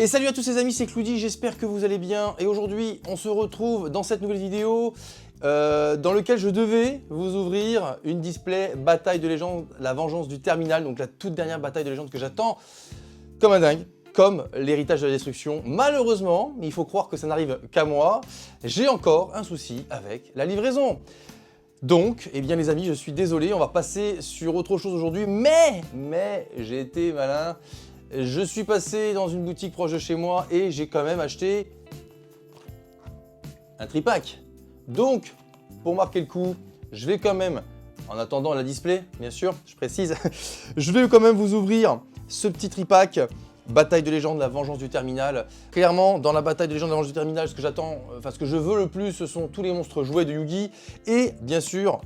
Et salut à tous les amis, c'est Cloudy, j'espère que vous allez bien. Et aujourd'hui, on se retrouve dans cette nouvelle vidéo dans laquelle je devais vous ouvrir une display Bataille de Légende, la vengeance du terminal, donc la toute dernière bataille de légende que j'attends comme un dingue, comme l'héritage de la destruction. Malheureusement, il faut croire que ça n'arrive qu'à moi, j'ai encore un souci avec la livraison. Donc, eh bien les amis, je suis désolé, on va passer sur autre chose aujourd'hui, mais j'ai été malin. Je suis passé dans une boutique proche de chez moi et j'ai quand même acheté un tripack. Donc, pour marquer le coup, je vais quand même, en attendant la display, bien sûr, je précise, je vais quand même vous ouvrir ce petit tripack Bataille de Légende, la vengeance du terminal. Clairement, dans la Bataille de Légende, la vengeance du terminal, ce que j'attends, enfin ce que je veux le plus, ce sont tous les monstres jouets de Yugi et bien sûr,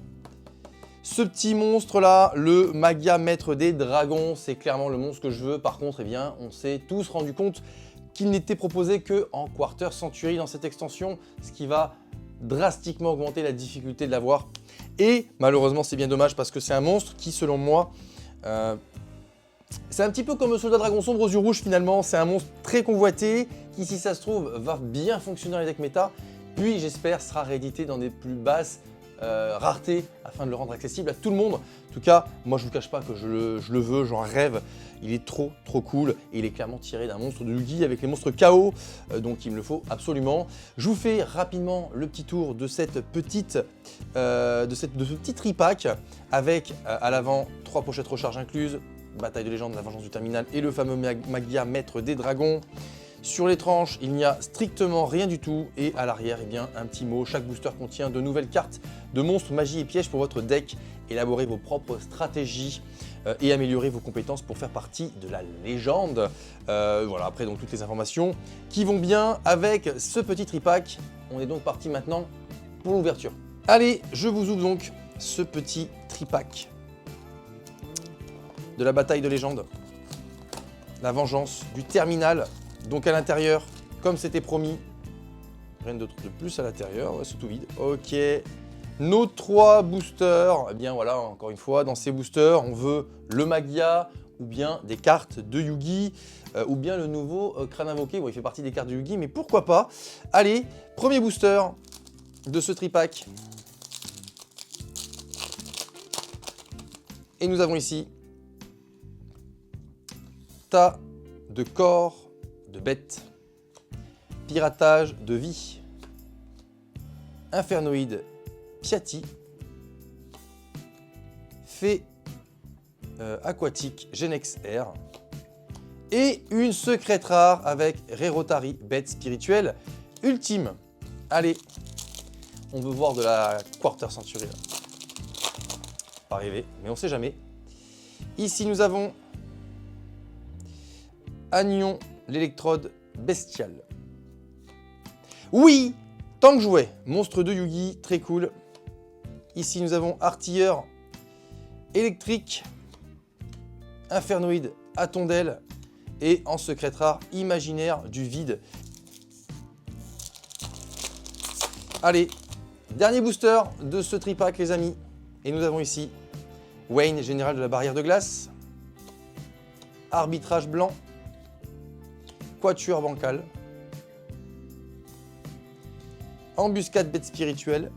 ce petit monstre là, le Magia Maître des Dragons, c'est clairement le monstre que je veux. Par contre, eh bien, on s'est tous rendu compte qu'il n'était proposé que en Quarter Century dans cette extension, ce qui va drastiquement augmenter la difficulté de l'avoir. Et malheureusement, c'est bien dommage parce que c'est un monstre qui, selon moi, c'est un petit peu comme le soldat dragon sombre aux yeux rouges finalement. C'est un monstre très convoité qui, si ça se trouve, va bien fonctionner dans les decks méta. Puis, j'espère, sera réédité dans des plus basses rareté afin de le rendre accessible à tout le monde. En tout cas, moi je ne vous cache pas que je le veux, j'en rêve. Il est trop cool et il est clairement tiré d'un monstre de Yugi avec les monstres KO, donc il me le faut absolument. Je vous fais rapidement le petit tour de cette petite, de ce petit tripack avec à l'avant 3 pochettes recharge incluses, Bataille de Légende, la vengeance du terminal et le fameux Magia Maître des Dragons. Sur les tranches, il n'y a strictement rien du tout et à l'arrière, eh bien, un petit mot. Chaque booster contient de nouvelles cartes de monstres, magie et pièges pour votre deck. Élaborez vos propres stratégies et améliorez vos compétences pour faire partie de la légende. Voilà, après donc toutes les informations qui vont bien avec ce petit tripack. On est donc parti maintenant pour l'ouverture. Allez, je vous ouvre donc ce petit tripack de la bataille de légende, la vengeance du terminal. Donc à l'intérieur, comme c'était promis, rien de plus à l'intérieur, c'est tout vide. Ok, nos 3 boosters, eh bien voilà, encore une fois, dans ces boosters, on veut le Magia, ou bien des cartes de Yugi, ou bien le nouveau crâne invoqué. Bon, il fait partie des cartes de Yugi, mais pourquoi pas. Allez, premier booster de ce tripack. Et nous avons ici tas de corps de bêtes, piratage de vie, infernoïde Piatti, fée aquatique Genex R et une secrète rare avec Rerotari, bête spirituelle ultime. Allez, on veut voir de la Quarter Century. Pas rêver, mais on sait jamais. Ici nous avons Agnon, l'électrode bestiale. Oui, tank jouet, monstre de Yugi, très cool. Ici nous avons artilleur électrique, infernoïde à tondelle et en secrète rare imaginaire du vide. Allez, dernier booster de ce tripack les amis. Et nous avons ici Wayne, général de la barrière de glace, arbitrage blanc, Quatuor bancal, embuscade bête spirituelle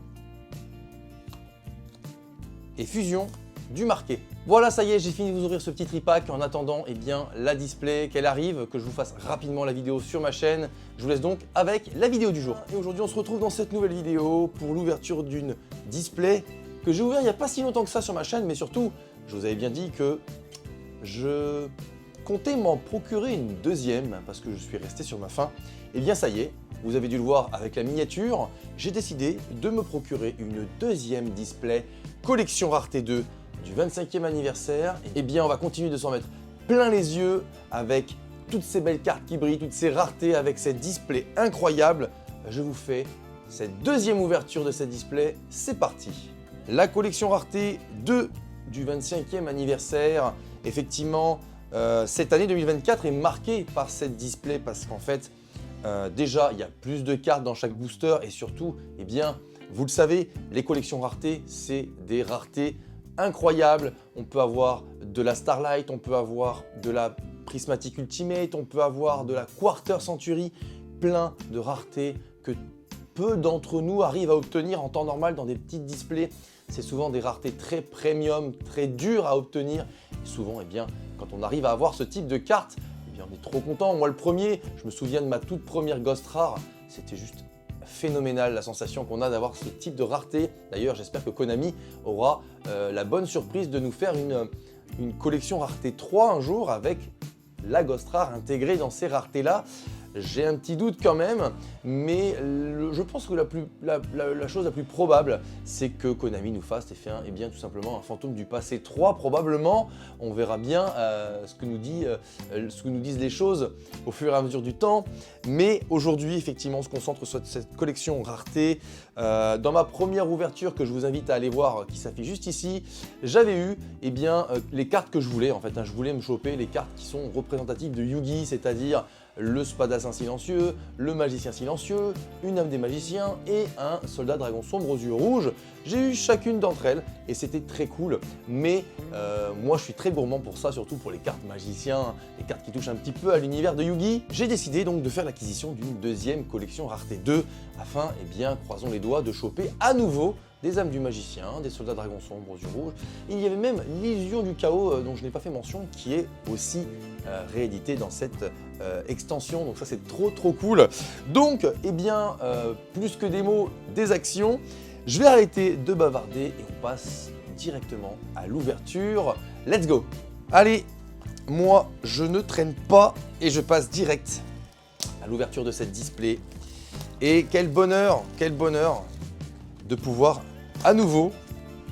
et fusion du marqué. Voilà, ça y est, j'ai fini de vous ouvrir ce petit tripack. En attendant, eh bien, la display, qu'elle arrive, que je vous fasse rapidement la vidéo sur ma chaîne. Je vous laisse donc avec la vidéo du jour. Et aujourd'hui, on se retrouve dans cette nouvelle vidéo pour l'ouverture d'une display que j'ai ouvert il n'y a pas si longtemps que ça sur ma chaîne, mais surtout, je vous avais bien dit que je comptais m'en procurer une deuxième parce que je suis resté sur ma faim. Et bien ça y est, vous avez dû le voir avec la miniature, j'ai décidé de me procurer une deuxième display collection rareté 2 du 25e anniversaire. Et bien on va continuer de s'en mettre plein les yeux avec toutes ces belles cartes qui brillent, toutes ces raretés avec cette display incroyable. Je vous fais cette deuxième ouverture de cette display, c'est parti. La collection rareté 2 du 25e anniversaire, effectivement, cette année 2024 est marquée par cette display parce qu'en fait, déjà, il y a plus de cartes dans chaque booster et surtout, eh bien, vous le savez, les collections raretés, c'est des raretés incroyables. On peut avoir de la Starlight, on peut avoir de la Prismatic Ultimate, on peut avoir de la Quarter Century, plein de raretés que peu d'entre nous arrivent à obtenir en temps normal dans des petits displays. C'est souvent des raretés très premium, très dures à obtenir. Et souvent, eh bien, quand on arrive à avoir ce type de carte, eh bien, on est trop content. Moi, le premier, je me souviens de ma toute première Ghost Rare, c'était juste phénoménal la sensation qu'on a d'avoir ce type de rareté. D'ailleurs, j'espère que Konami aura la bonne surprise de nous faire une collection rareté 3 un jour avec la Ghost Rare intégrée dans ces raretés-là. J'ai un petit doute quand même, mais je pense que la chose la plus probable, c'est que Konami nous fasse eh bien, tout simplement un fantôme du passé 3, probablement. On verra bien ce que nous disent les choses au fur et à mesure du temps. Mais aujourd'hui, effectivement, on se concentre sur cette collection rareté. Dans ma première ouverture, que je vous invite à aller voir, qui s'affiche juste ici, j'avais eu eh bien, les cartes que je voulais. En fait, je voulais me choper les cartes qui sont représentatives de Yu-Gi, c'est-à-dire le Spadassin silencieux, le Magicien silencieux, une âme des magiciens et un soldat dragon sombre aux yeux rouges. J'ai eu chacune d'entre elles et c'était très cool, mais moi je suis très gourmand pour ça, surtout pour les cartes magiciens, les cartes qui touchent un petit peu à l'univers de Yu-Gi. J'ai décidé donc de faire l'acquisition d'une deuxième collection rareté 2 afin, eh bien, croisons les doigts, de choper à nouveau des âmes du magicien, des soldats dragons sombres aux yeux rouges. Il y avait même l'illusion du chaos dont je n'ai pas fait mention, qui est aussi réédité dans cette extension. Donc ça c'est trop cool. Donc eh bien plus que des mots, des actions. Je vais arrêter de bavarder et on passe directement à l'ouverture. Let's go. Allez, moi je ne traîne pas et je passe direct à l'ouverture de cette display. Et quel bonheur de pouvoir à nouveau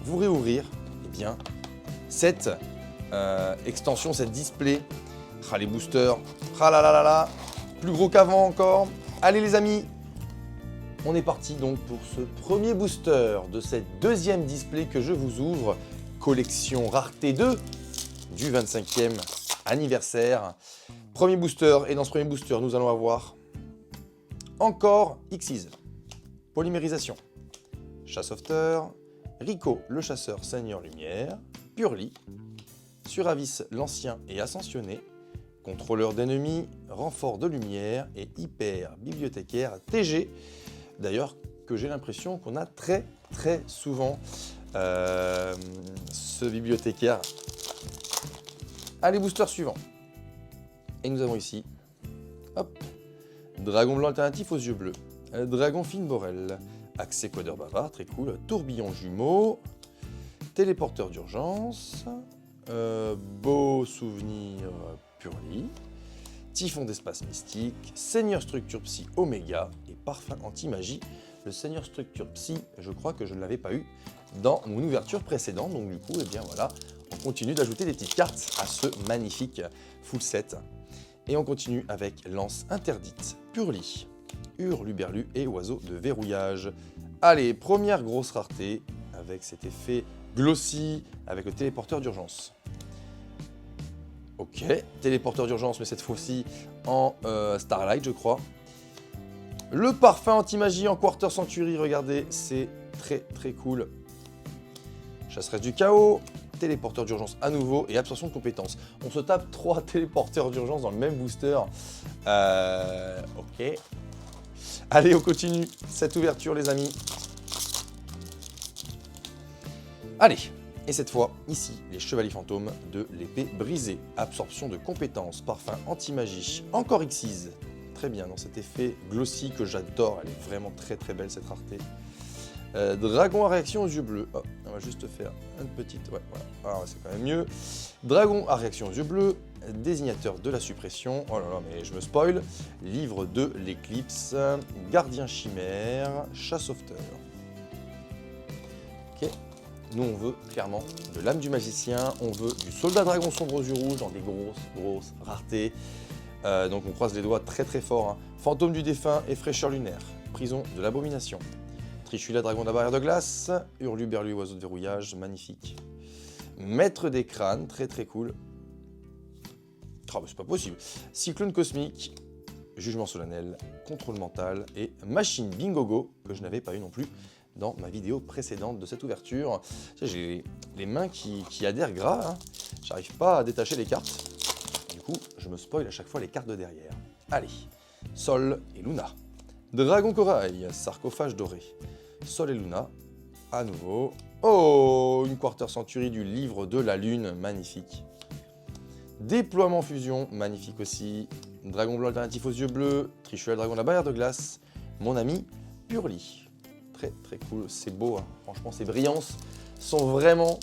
vous réouvrir eh bien, cette extension, cette display. Ah, les boosters, ah là là là là, plus gros qu'avant encore. Allez les amis, on est parti donc pour ce premier booster de cette deuxième display que je vous ouvre, collection rareté 2 du 25e anniversaire. Premier booster, et dans ce premier booster, nous allons avoir encore Xyz, polymérisation, Chassofter, Rico le chasseur Seigneur Lumière, Purli, Suravis l'ancien et ascensionné, contrôleur d'ennemis, renfort de lumière et hyper bibliothécaire TG. D'ailleurs, que j'ai l'impression qu'on a très souvent ce bibliothécaire. Allez, booster suivant. Et nous avons ici, hop, Dragon blanc alternatif aux yeux bleus, Dragon fine Borel, accès codeur bavard, très cool, tourbillon jumeau, téléporteur d'urgence, beau souvenir Purli, typhon d'espace mystique, seigneur structure psy Oméga et parfum anti-magie. Le seigneur structure psy, je crois que je ne l'avais pas eu dans mon ouverture précédente, donc du coup, eh bien voilà, on continue d'ajouter des petites cartes à ce magnifique full set. Et on continue avec lance interdite, Purli, Hurluberlu et oiseau de verrouillage. Allez, première grosse rareté avec cet effet glossy, avec le téléporteur d'urgence. Ok, téléporteur d'urgence, mais cette fois-ci en Starlight, je crois. Le parfum anti-magie en Quarter Century, regardez, c'est très cool. Chasseresse du chaos, téléporteur d'urgence à nouveau et absorption de compétences. On se tape 3 téléporteurs d'urgence dans le même booster. Ok. Allez, on continue cette ouverture, les amis. Allez, et cette fois, ici, les chevaliers fantômes de l'épée brisée. Absorption de compétences, parfum anti-magie, encore Xyz. Très bien, dans cet effet glossy que j'adore. Elle est vraiment très belle, cette rareté. Dragon à réaction aux yeux bleus. Oh, on va juste faire une petite... Ouais, voilà. Ah, c'est quand même mieux. Dragon à réaction aux yeux bleus. Désignateur de la suppression. Oh là là, mais je me spoil. Livre de l'éclipse. Gardien chimère. Chassofter. Ok. Nous, on veut clairement de l'âme du magicien. On veut du soldat dragon sombre aux yeux rouges dans des grosses raretés. Donc on croise les doigts très fort. Hein. Fantôme du défunt et fraîcheur lunaire. Prison de l'abomination. Trichula, dragon de la barrière de glace, Hurluberlu, oiseau de verrouillage, magnifique. Maître des crânes, très cool. Oh, bah c'est pas possible. Cyclone cosmique, jugement solennel, contrôle mental et machine bingogo, que je n'avais pas eu non plus dans ma vidéo précédente de cette ouverture. J'ai les mains qui adhèrent gras, hein. J'arrive pas à détacher les cartes. Du coup, je me spoil à chaque fois les cartes de derrière. Allez, Sol et Luna. Dragon Corail, sarcophage doré. Sol et Luna, à nouveau. Oh, une Quarter Century du livre de la lune, magnifique. Déploiement fusion, magnifique aussi. Dragon blanc alternatif aux yeux bleus. Trichuel dragon de la barrière de glace. Mon ami Purli. Très très cool, c'est beau, hein. Franchement ces brillances sont vraiment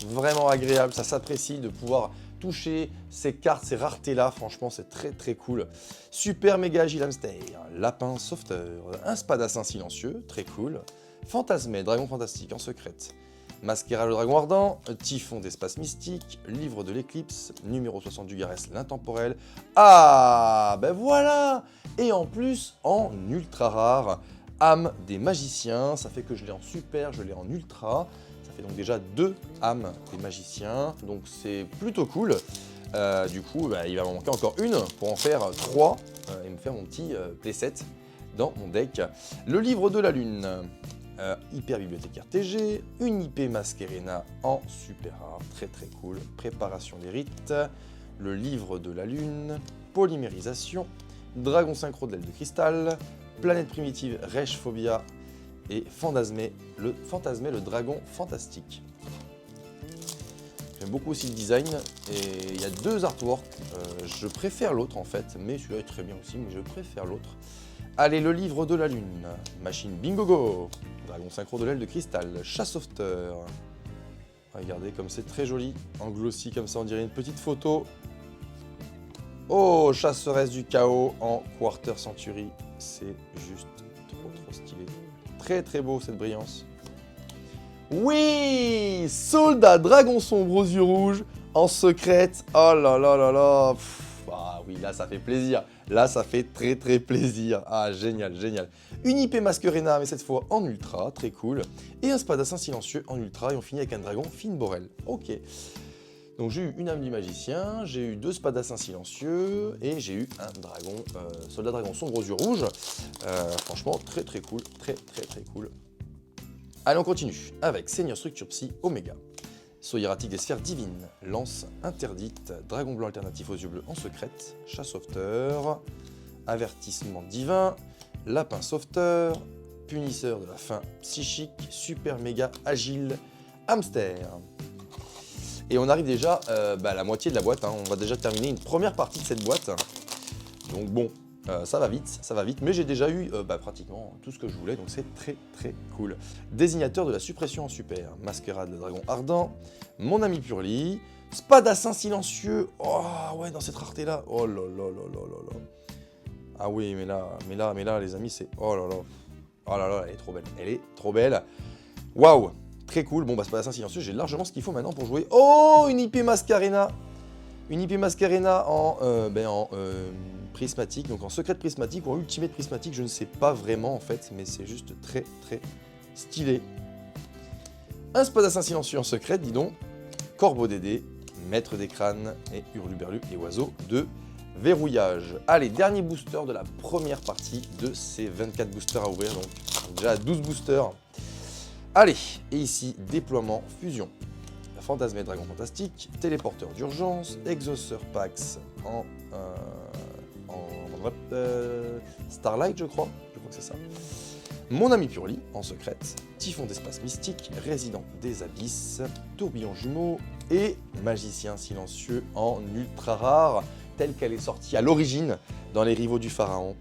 agréables. Ça s'apprécie de pouvoir toucher ces cartes, ces raretés là. Franchement c'est très très cool. Super méga agile hamster. Lapin sauveteur. Un spadassin silencieux, très cool. Fantasmé, dragon fantastique en secrète. Masquera le dragon ardent, Typhon d'espace mystique, livre de l'éclipse, numéro 60 du Garès, l'intemporel. Ah, ben voilà. Et en plus, en ultra rare, âme des magiciens. Ça fait que je l'ai en super, je l'ai en ultra. Ça fait donc déjà 2 âmes des magiciens, donc c'est plutôt cool. Du coup, bah, il va m'en manquer encore une pour en faire 3 et me faire mon petit playset dans mon deck. Le livre de la lune. Hyper bibliothécaire TG, une IP Masquerena en super rare, très très cool, préparation des rites, le livre de la lune, polymérisation, dragon synchro de l'aile de cristal, planète primitive Resh Phobia et fantasmé le dragon fantastique. J'aime beaucoup aussi le design et il y a 2 artworks, je préfère l'autre en fait, mais celui-là est très bien aussi, mais je préfère l'autre. Allez, le livre de la lune, machine Bingogo, dragon synchro de l'aile de cristal, chassofter. Regardez comme c'est très joli, en glossy comme ça, on dirait une petite photo. Oh, chasseresse du chaos en Quarter Century, c'est juste trop stylé. Très très beau cette brillance. Oui, soldat dragon sombre aux yeux rouges en secrète. Oh là là là là. Ah oui, là ça fait plaisir. Là ça fait très très plaisir. Ah génial, génial. Une IP Masquerena, mais cette fois en ultra, très cool. Et un spadassin silencieux en ultra et on finit avec un dragon Finborel. Ok. Donc j'ai eu une âme du magicien, j'ai eu 2 spadassins silencieux et j'ai eu un dragon, soldat dragon sombre aux yeux rouges. Franchement très très cool, très cool. Allez on continue avec Seigneur Structure Psy Oméga. Saut hiératique des sphères divines, lance interdite, dragon blanc alternatif aux yeux bleus en secrète, chat sauveteur, avertissement divin, lapin sauveteur, punisseur de la faim psychique, super méga agile, hamster. Et on arrive déjà à la moitié de la boîte, hein. On va déjà terminer une première partie de cette boîte. Donc bon, ça va vite, mais j'ai déjà eu pratiquement tout ce que je voulais, donc c'est très cool. Désignateur de la suppression en super, masquerade le dragon ardent, mon ami Purli, spadassin silencieux, oh ouais, dans cette rareté là, oh là là là là là là. Ah oui, mais là les amis, c'est, oh là là, elle est trop belle, waouh, très cool. Bon bah spadassin silencieux, j'ai largement ce qu'il faut maintenant pour jouer. Oh, une IP Masquerena en prismatique, donc en secret prismatique ou en ultimate prismatique, je ne sais pas vraiment en fait, mais c'est juste très stylé. Un spadassin silencieux en secret, dis donc, corbeau Dédé, maître des crânes et hurluberlu et oiseau de verrouillage. Allez, dernier booster de la première partie de ces 24 boosters à ouvrir, donc déjà 12 boosters. Allez, et ici, déploiement, fusion. Fantasmé dragon fantastique, téléporteur d'urgence, exauceur Pax en Starlight, je crois que c'est ça. Mon ami Purli en secrète, Typhon d'espace mystique, résident des abysses, tourbillon jumeau et magicien silencieux en ultra rare, telle qu'elle est sortie à l'origine dans les rivaux du pharaon.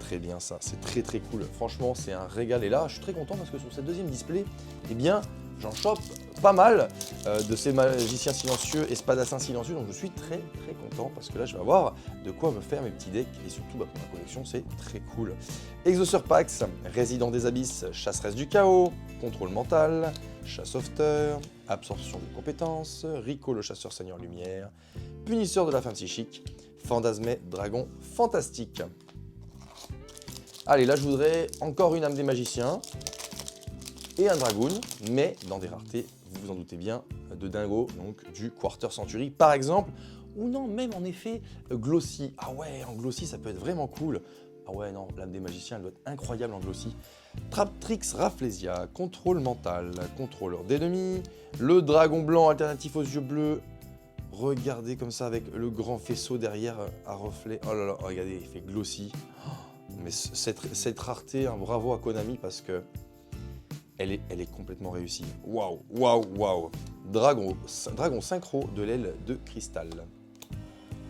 Très bien ça, c'est très cool. Franchement, c'est un régal. Et là, je suis très content parce que sur cette deuxième display, eh bien, j'en chope pas mal de ces magiciens silencieux et spadassins silencieux, donc je suis très content parce que là je vais avoir de quoi me faire mes petits decks et surtout pour ma collection c'est très cool. Exauceur Pax, résident des abysses, chasseresse du chaos, contrôle mental, chassofter, absorption de compétences, Rico le chasseur seigneur lumière, punisseur de la faim psychique, fantasmé dragon fantastique. Allez, là je voudrais encore une âme des magiciens et un dragoon, mais dans des raretés, vous vous en doutez bien, de dingo, donc du Quarter Century par exemple, ou non, même en effet glossy. Ah ouais, en glossy ça peut être vraiment cool. Ah ouais, non, l'âme des magiciens elle doit être incroyable en glossy. Traptrix Rafflesia, contrôle mental, contrôleur d'ennemis, le dragon blanc alternatif aux yeux bleus, Regardez comme ça avec le grand faisceau derrière à reflet. Oh là là, regardez, il fait glossy. Mais cette rareté, hein, bravo à Konami parce que elle est complètement réussie. Waouh, waouh, waouh. Dragon synchro de l'aile de cristal.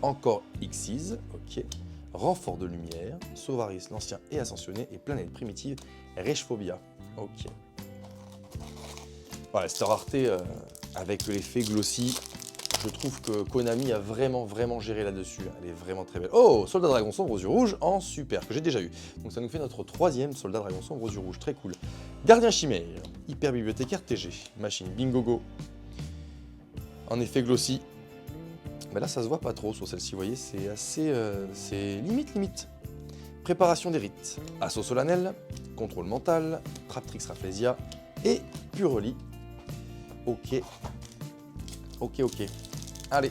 Encore Xyz, ok. Renfort de lumière, Sauvaris l'ancien et ascensionné et planète primitive, Reshphobia. Ok. Voilà, cette rareté avec l'effet glossy, je trouve que Konami a vraiment géré là-dessus. Elle est vraiment très belle. Oh, Soldat Dragon sombre aux yeux rouges en super, que j'ai déjà eu. Donc ça nous fait notre 3e Soldat Dragon sombre aux yeux rouges, très cool. Gardien Chimère, Hyper Bibliothécaire TG, Machine Bingogo. En effet glossy. Mais là, ça se voit pas trop sur celle-ci, vous voyez, c'est assez... c'est limite. Préparation des rites, assaut solennel, contrôle mental, Traptrix Rafflesia et Purely. Ok. Allez.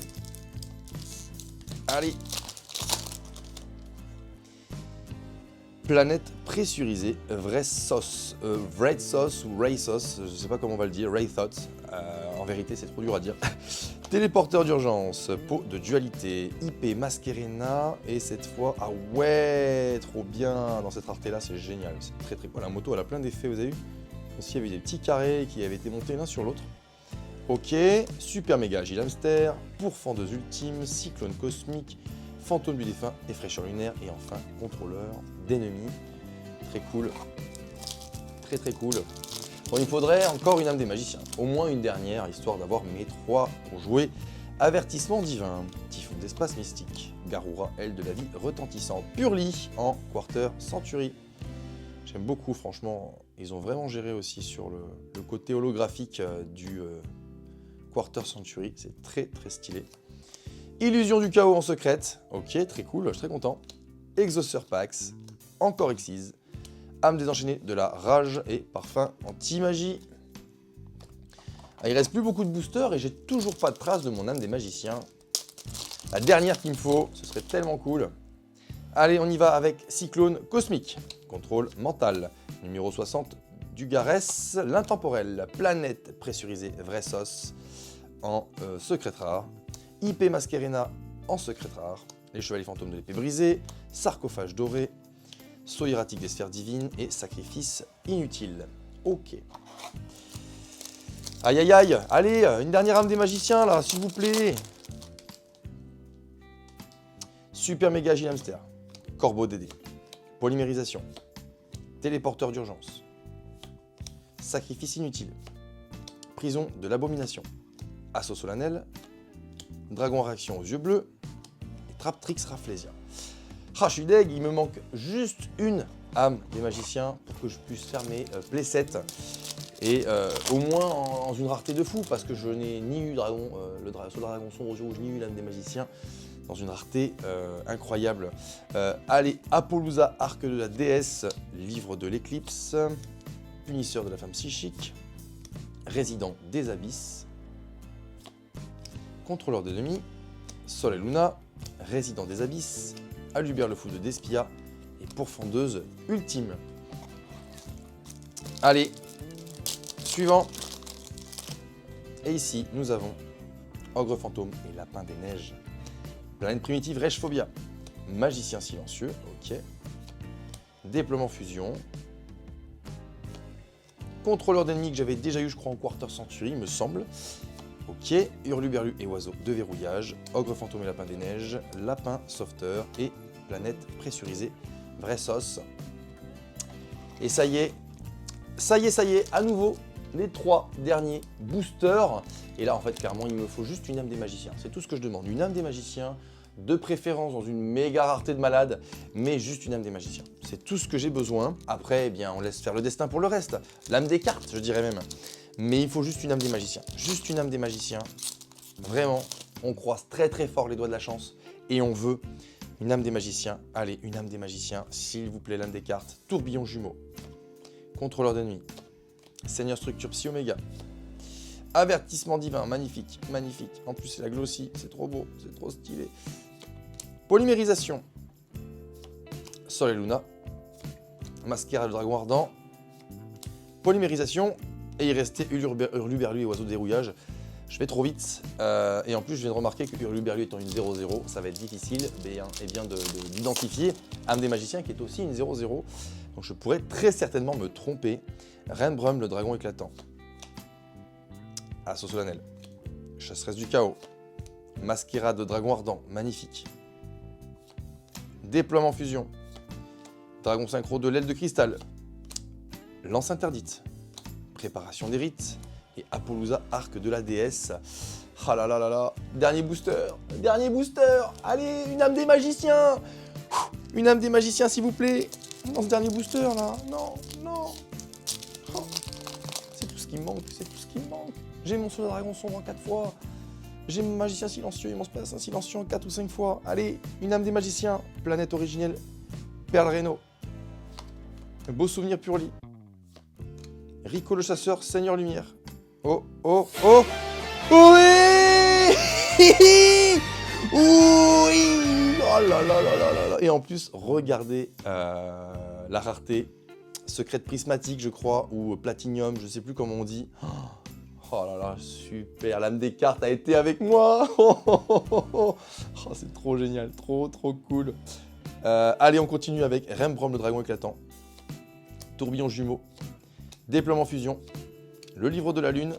Planète pressurisée, vraie sauce ou Ray sauce, je sais pas comment on va le dire, Ray Thoughts. En vérité, c'est trop dur à dire. Téléporteur d'urgence, peau de dualité, IP Masquerena, et cette fois, ah ouais, trop bien, dans cette rareté là, c'est génial, c'est très cool. La moto, elle a plein d'effets, vous avez vu? Aussi, il y avait des petits carrés qui avaient été montés l'un sur l'autre. Ok, super méga agile hamster, pourfendeuse ultime, cyclone cosmique, fantôme du défunt, effraîcheur lunaire, et enfin, contrôleur d'ennemis. Très cool, très cool. Bon, il me faudrait encore une âme des magiciens, au moins une dernière, histoire d'avoir mes 3 pour jouer. Avertissement divin, typhon d'espace mystique, Garura, aile de la vie retentissante, Purely en Quarter Century. J'aime beaucoup, franchement, ils ont vraiment géré aussi sur le côté holographique du Quarter Century, c'est très stylé. Illusion du chaos en secrète, ok, très cool, je suis très content. Exauceur Pax, encore Xyz. Âme désenchaînée de la rage et parfum anti-magie. Ah, il reste plus beaucoup de boosters et j'ai toujours pas de trace de mon âme des magiciens. La dernière qu'il me faut, ce serait tellement cool. Allez, on y va avec Cyclone Cosmique. Contrôle mental. Numéro 60 du Garès. L'intemporel. Planète pressurisée vraie sauce en secret rare. IP Masquerena en secret rare. Les chevaliers fantômes de l'épée brisée. Sarcophage doré. Saut hiératique des sphères divines et sacrifice inutile. Ok. Aïe, allez, une dernière âme des magiciens là, s'il vous plaît. Super méga agile hamster. Corbeau DD. Polymérisation. Téléporteur d'urgence. Sacrifice inutile. Prison de l'abomination. Assaut solennel. Dragon en réaction aux yeux bleus. Et Traptrix Rafflesia. Ah, je suis deg, il me manque juste une âme des magiciens pour que je puisse faire mes playsets. Et au moins en une rareté de fou, parce que je n'ai ni eu Dragon, Soldat Dragon sombre aux yeux rouges, ni eu l'âme des magiciens, dans une rareté incroyable. Allez, Apollousa, arc de la déesse, livre de l'éclipse, punisseur de la femme psychique, résident des abysses, contrôleur d'ennemis, Sol et Luna, résident des abysses, Alubert le fou de Despia et pourfendeuse ultime. Allez, suivant. Et ici, nous avons Ogre fantôme et Lapin des neiges. Planète primitive Reshphobia. Magicien silencieux, ok. Déploiement fusion. Contrôleur d'ennemis que j'avais déjà eu, je crois, en Quarter Century, il me semble. Ok, Hurluberlu et oiseau de verrouillage, Ogre fantôme et Lapin des neiges, Lapin sauveteur et planète pressurisée, vraie sauce. Et ça y est, à nouveau, les 3 derniers boosters. Et là, en fait, clairement, il me faut juste une âme des magiciens. C'est tout ce que je demande, une âme des magiciens, de préférence dans une méga rareté de malade, mais juste une âme des magiciens. C'est tout ce que j'ai besoin. Après, eh bien, on laisse faire le destin pour le reste. L'âme des cartes, je dirais même. Mais il faut juste une âme des magiciens. Juste une âme des magiciens. Vraiment, on croise très fort les doigts de la chance. Et on veut une âme des magiciens. Allez, une âme des magiciens, s'il vous plaît, l'âme des cartes. Tourbillon jumeau. Contrôleur d'ennemis. Seigneur structure Psy Oméga. Avertissement divin, magnifique. En plus, c'est la glossy, c'est trop beau, c'est trop stylé. Polymérisation. Sol et Luna. Mascara le dragon ardent. Polymérisation. Et il restait Hurluberlu et oiseau de dérouillage. Je vais trop vite. Et en plus, je viens de remarquer que Hurluberlu étant une 0-0, ça va être difficile d'identifier âme des magiciens qui est aussi une 0-0. Donc je pourrais très certainement me tromper. Renbrum, le dragon éclatant. Assaut solennel. Chasseresse du chaos. Masquerade de dragon ardent, magnifique. Déploiement fusion. Dragon synchro de l'aile de cristal. Lance interdite. Préparation des rites. Et Apollousa, arc de la déesse. Ah là là là là. Dernier booster. Dernier booster. Allez, une âme des magiciens. Une âme des magiciens, s'il vous plaît. Dans ce dernier booster là. Non, non. Oh. C'est tout ce qui me manque. C'est tout ce qui me manque. J'ai mon soldat dragon sombre en 4 fois. J'ai mon magicien silencieux et mon spassin silencieux en 4 ou 5 fois. Allez, une âme des magiciens. Planète originelle. Perle Reno. Beau souvenir Purli. Rico le chasseur, Seigneur Lumière. Oh, oh, oh. Oui. Oui. Oh là là là là là là. Et en plus, regardez la rareté. Secrète prismatique, je crois, ou platinium, je sais plus comment on dit. Oh là là, super, l'âme des cartes a été avec moi. Oh, c'est trop génial, trop cool. Allez, on continue avec Renbrum, le dragon éclatant. Tourbillon jumeau. Déploiement fusion. Le livre de la lune.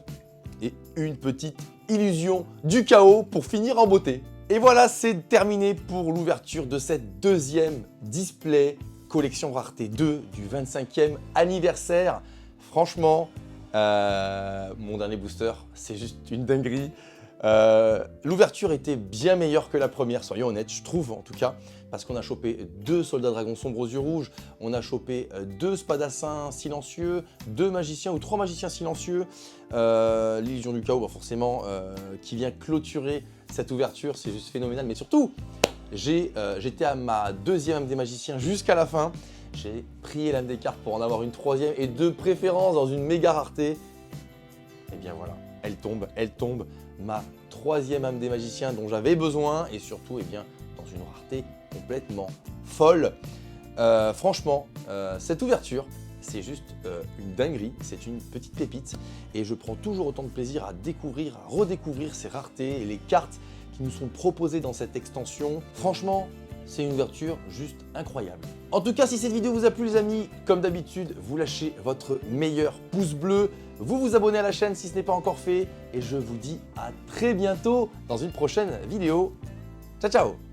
Et une petite illusion du chaos pour finir en beauté. Et voilà, c'est terminé pour l'ouverture de cette deuxième display collection rareté 2 du 25e anniversaire. Franchement, mon dernier booster, c'est juste une dinguerie. L'ouverture était bien meilleure que la première, soyons honnêtes, je trouve en tout cas, parce qu'on a chopé 2 soldats dragons sombres aux yeux rouges, on a chopé 2 spadassins silencieux, 2 magiciens ou 3 magiciens silencieux, l'illusion du chaos, forcément, qui vient clôturer cette ouverture, c'est juste phénoménal, mais surtout, j'étais à ma deuxième âme des magiciens jusqu'à la fin. J'ai prié l'âme des cartes pour en avoir une troisième et de préférence dans une méga rareté. Et bien voilà, elle tombe, ma troisième âme des magiciens dont j'avais besoin et surtout eh bien, dans une rareté complètement folle. Franchement, cette ouverture, c'est juste une dinguerie, c'est une petite pépite et je prends toujours autant de plaisir à découvrir, à redécouvrir ces raretés et les cartes qui nous sont proposées dans cette extension. Franchement, c'est une ouverture juste incroyable. En tout cas, si cette vidéo vous a plu les amis, comme d'habitude, vous lâchez votre meilleur pouce bleu, vous vous abonnez à la chaîne si ce n'est pas encore fait et je vous dis à très bientôt dans une prochaine vidéo. Ciao ciao.